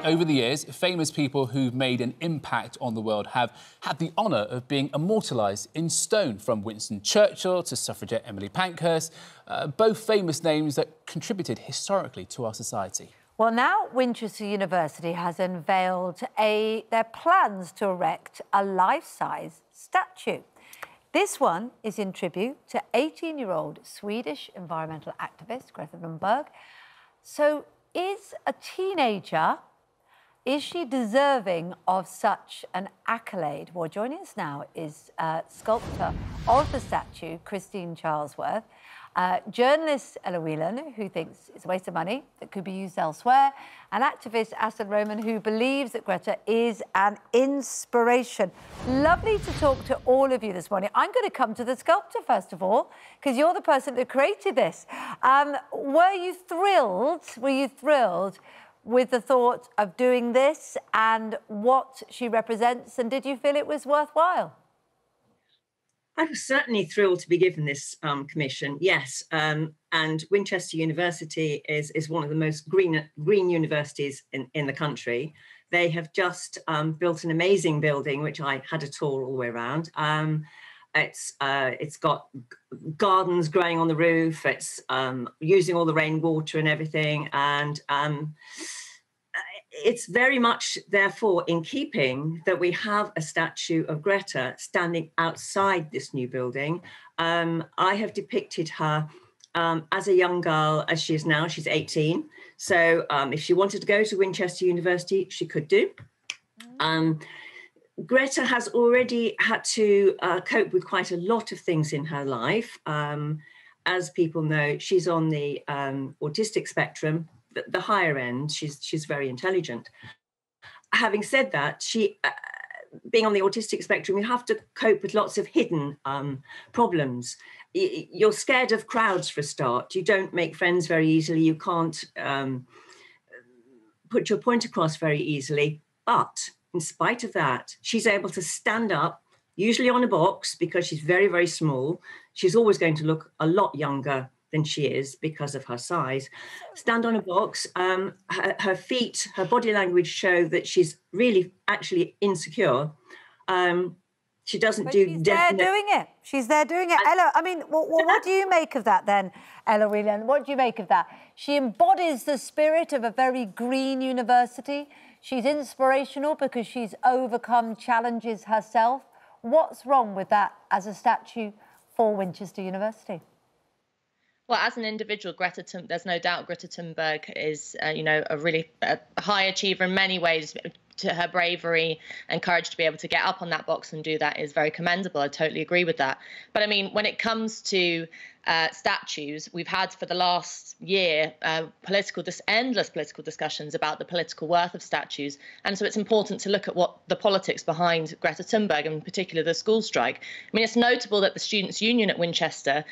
over the years, famous people who've made an impact on the world have had the honour of being immortalised in stone, from Winston Churchill to suffragette Emily Pankhurst, both famous names that contributed historically to our society. Well, now Winchester University has unveiled their plans to erect a life-size statue. This one is in tribute to 18-year-old Swedish environmental activist Greta Thunberg. So, is a teenager, is she deserving of such an accolade? Well, joining us now is sculptor of the statue, Christine Charlesworth, journalist Ella Whelan, who thinks it's a waste of money that could be used elsewhere, and activist Asad Roman, who believes that Greta is an inspiration. Lovely to talk to all of you this morning. I'm going to come to the sculptor first of all, because you're the person that created this. Were you thrilled? Were you thrilled with the thought of doing this and what she represents, and did you feel it was worthwhile? I was certainly thrilled to be given this commission, yes. And Winchester University is one of the most green universities in the country. They have just built an amazing building, which I had a tour all the way around. It's got gardens growing on the roof. It's using all the rainwater and everything. And it's very much, therefore, in keeping that we have a statue of Greta standing outside this new building. I have depicted her as a young girl, as she is now. She's 18. So if she wanted to go to Winchester University, she could do. Greta has already had to cope with quite a lot of things in her life. As people know, she's on the autistic spectrum. The higher end, she's very intelligent. Having said that, she, being on the autistic spectrum, you have to cope with lots of hidden problems. You're scared of crowds for a start. You don't make friends very easily. You can't put your point across very easily. But in spite of that, she's able to stand up, usually on a box, because she's very, very small. She's always going to look a lot younger than she is because of her size. Stand on a box. Her feet, her body language show that she's really actually insecure. She doesn't do. She's there doing it. She's there doing it. Ella, I mean, what do you make of that then, Ella Whelan? What do you make of that? She embodies the spirit of a very green university. She's inspirational because she's overcome challenges herself. What's wrong with that as a statue for Winchester University? Well, as an individual, there's no doubt Greta Thunberg is, a really high achiever in many ways. To her bravery and courage to be able to get up on that box and do that is very commendable. I totally agree with that. But I mean, when it comes to statues, we've had for the last year endless political discussions about the political worth of statues. And so it's important to look at what the politics behind Greta Thunberg, and in particular the school strike. I mean, it's notable that the Students' Union at Winchester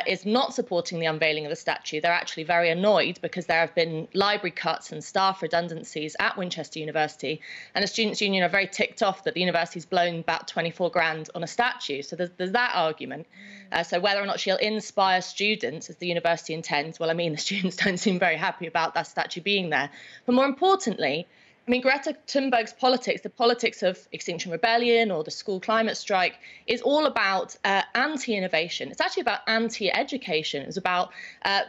is not supporting the unveiling of the statue. They're actually very annoyed because there have been library cuts and staff redundancies at Winchester University. And the Students' Union are very ticked off that the university's blown about 24 grand on a statue. So there's that argument. So whether or not she'll inspire students, as the university intends, well, I mean, the students don't seem very happy about that statue being there. But more importantly, I mean, Greta Thunberg's politics, the politics of Extinction Rebellion or the school climate strike, is all about anti-innovation. It's actually about anti-education. It's about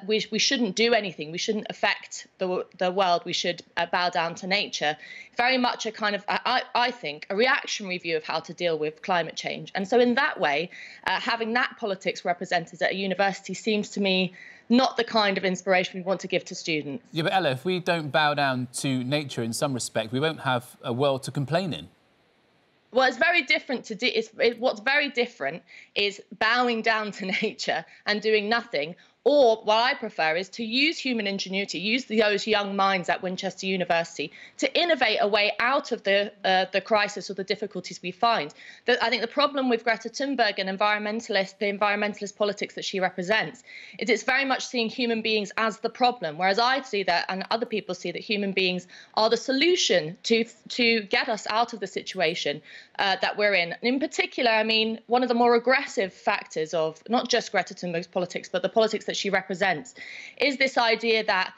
we shouldn't do anything. We shouldn't affect the world. We should bow down to nature. Very much a kind of, I think, a reactionary view of how to deal with climate change. And so in that way, having that politics represented at a university seems to me not the kind of inspiration we want to give to students. Yeah, but Ella, if we don't bow down to nature in some respect, we won't have a world to complain in. Well, it's very different to what's very different is bowing down to nature and doing nothing. Or what I prefer is to use human ingenuity, use those young minds at Winchester University to innovate a way out of the crisis or the difficulties we find. I think the problem with Greta Thunberg and the environmentalist politics that she represents is it's very much seeing human beings as the problem, whereas I see that and other people see that human beings are the solution to get us out of the situation that we're in. And in particular, I mean, one of the more aggressive factors of not just Greta Thunberg's politics, but the politics that that she represents, is this idea that,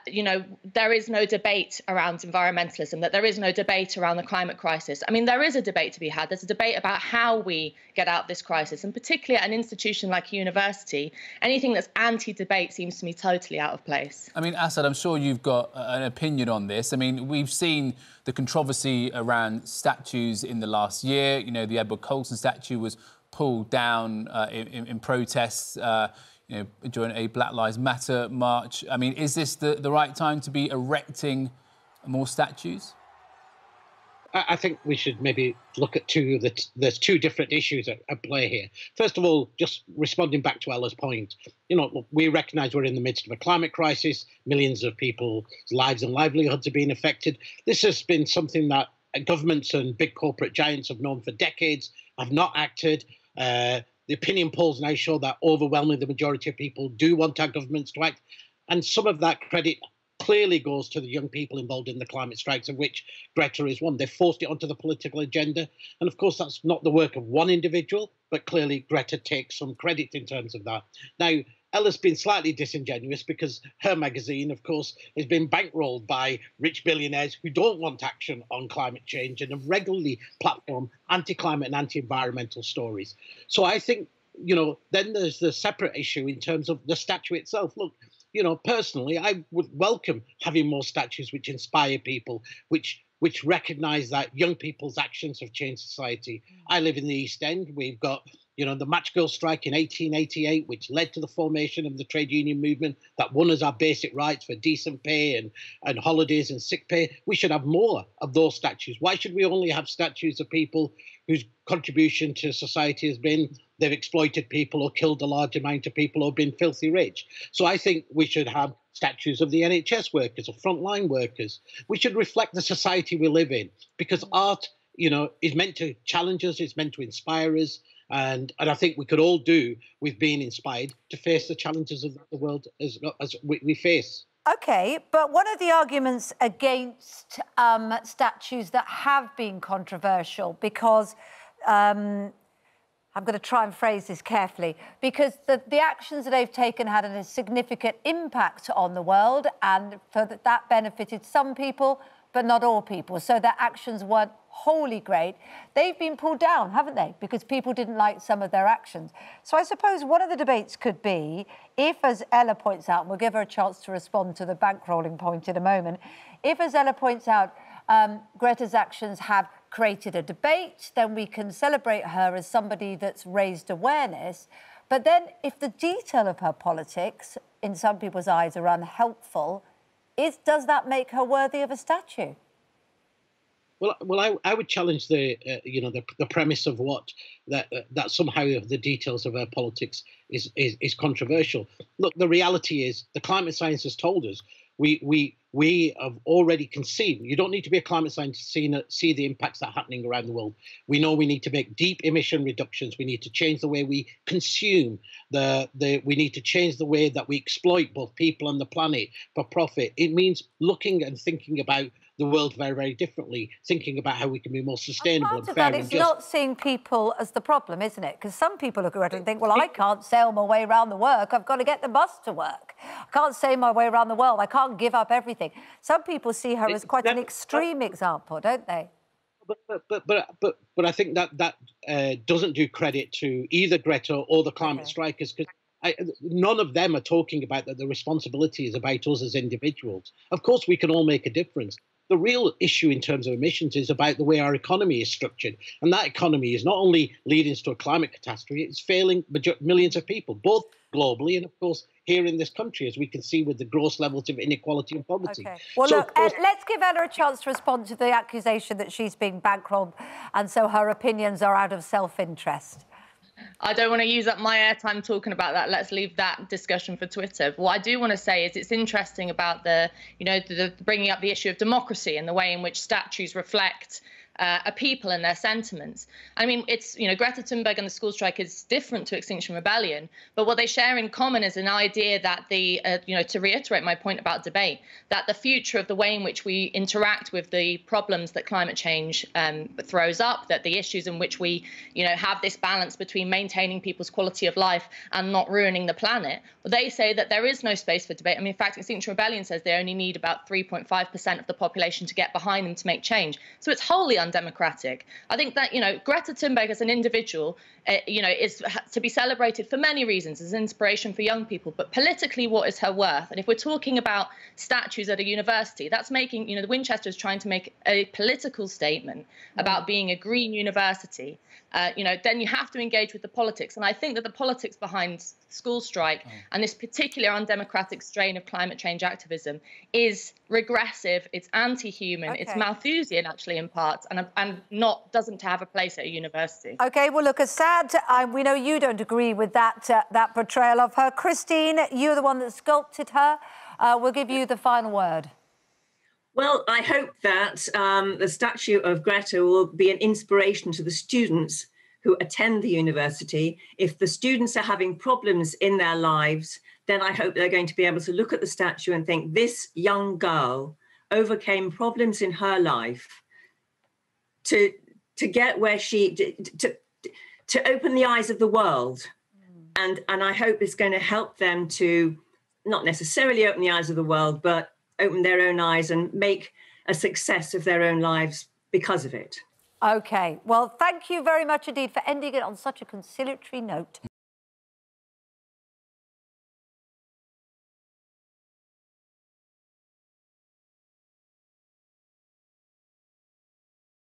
you know, there is no debate around environmentalism, that there is no debate around the climate crisis. I mean, there is a debate to be had. There's a debate about how we get out of this crisis, and particularly at an institution like a university, anything that's anti-debate seems to me totally out of place. I mean, Asad, I'm sure you've got an opinion on this. I mean, we've seen the controversy around statues in the last year. You know, the Edward Colston statue was pulled down in protests, you know, during a Black Lives Matter march. I mean, is this the right time to be erecting more statues? I think we should maybe look at there's two different issues at play here. First of all, just responding back to Ella's point, you know, look, we recognise we're in the midst of a climate crisis. Millions of people's lives and livelihoods are being affected. This has been something that governments and big corporate giants have known for decades, have not acted. The opinion polls now show that overwhelmingly the majority of people do want our governments to act. And some of that credit clearly goes to the young people involved in the climate strikes, of which Greta is one. They forced it onto the political agenda. And of course, that's not the work of one individual, but clearly Greta takes some credit in terms of that. Now, Ella's been slightly disingenuous because her magazine, of course, has been bankrolled by rich billionaires who don't want action on climate change and have regularly platformed anti-climate and anti-environmental stories. So I think, you know, then there's the separate issue in terms of the statue itself. Look, you know, personally, I would welcome having more statues which inspire people, which recognise that young people's actions have changed society. I live in the East End. We've got, you know, the Match Girl strike in 1888, which led to the formation of the trade union movement that won us our basic rights for decent pay and holidays and sick pay. We should have more of those statues. Why should we only have statues of people whose contribution to society has been they've exploited people or killed a large amount of people or been filthy rich? So I think we should have statues of the NHS workers or frontline workers. We should reflect the society we live in, because art, you know, is meant to challenge us, it's meant to inspire us. And I think we could all do with being inspired to face the challenges of the world as we face. OK, but one of the arguments against statues that have been controversial, because I'm going to try and phrase this carefully, because the actions that they've taken had a significant impact on the world, and so that benefited some people, but not all people. So their actions weren't wholly great. They've been pulled down, haven't they? Because people didn't like some of their actions. So I suppose one of the debates could be, if, as Ella points out, and we'll give her a chance to respond to the bankrolling point in a moment, if, as Ella points out, Greta's actions have created a debate, then we can celebrate her as somebody that's raised awareness. But then if the detail of her politics, in some people's eyes, are unhelpful, does that make her worthy of a statue? Well, I would challenge the premise of what that somehow the details of her politics is controversial. Look, the reality is the climate science has told us we have already conceived. You don't need to be a climate scientist to see the impacts that are happening around the world. We know we need to make deep emission reductions. We need to change the way we consume. We need to change the way that we exploit both people and the planet for profit. It means looking and thinking about the world very, very differently, thinking about how we can be more sustainable and fair and just. It's not seeing people as the problem, isn't it? Because some people look at it and think, well, I can't sail my way around the work. I've got to get the bus to work. I can't sail my way around the world. I can't give up everything. Some people see her as quite an extreme example, don't they? But I think that doesn't do credit to either Greta or the climate strikers, because none of them are talking about that the responsibility is about us as individuals. Of course, we can all make a difference. The real issue in terms of emissions is about the way our economy is structured. And that economy is not only leading us to a climate catastrophe, it's failing millions of people, both globally and, of course, here in this country, as we can see with the gross levels of inequality and poverty. OK. Well, so, look, let's give Ella a chance to respond to the accusation that she's being bankrolled and so her opinions are out of self-interest. I don't want to use up my airtime talking about that. Let's leave that discussion for Twitter. But what I do want to say is it's interesting about the bringing up the issue of democracy and the way in which statues reflect a people and their sentiments. I mean, it's, you know, Greta Thunberg and the school strike is different to Extinction Rebellion, but what they share in common is an idea that the, you know, to reiterate my point about debate, that the future of the way in which we interact with the problems that climate change throws up, that the issues in which we, you know, have this balance between maintaining people's quality of life and not ruining the planet, well, they say that there is no space for debate. I mean, in fact, Extinction Rebellion says they only need about 3.5% of the population to get behind them to make change. So it's wholly undemocratic. I think that, you know, Greta Thunberg as an individual, you know, is to be celebrated for many reasons as inspiration for young people. But politically, what is her worth? And if we're talking about statues at a university, that's making, you know, the Winchester is trying to make a political statement about being a green university. You know, then you have to engage with the politics. And I think that the politics behind school strike and this particular undemocratic strain of climate change activism is regressive, it's anti-human, it's Malthusian actually in parts, and not doesn't have a place at a university. OK, well, look, as sad, we know you don't agree with that portrayal of her. Christine, you're the one that sculpted her. We'll give you the final word. Well, I hope that the statue of Greta will be an inspiration to the students who attend the university. If the students are having problems in their lives, then I hope they're going to be able to look at the statue and think, this young girl overcame problems in her life to get where she, to open the eyes of the world. And I hope it's going to help them to not necessarily open the eyes of the world, but open their own eyes and make a success of their own lives because of it. OK, well, thank you very much indeed for ending it on such a conciliatory note.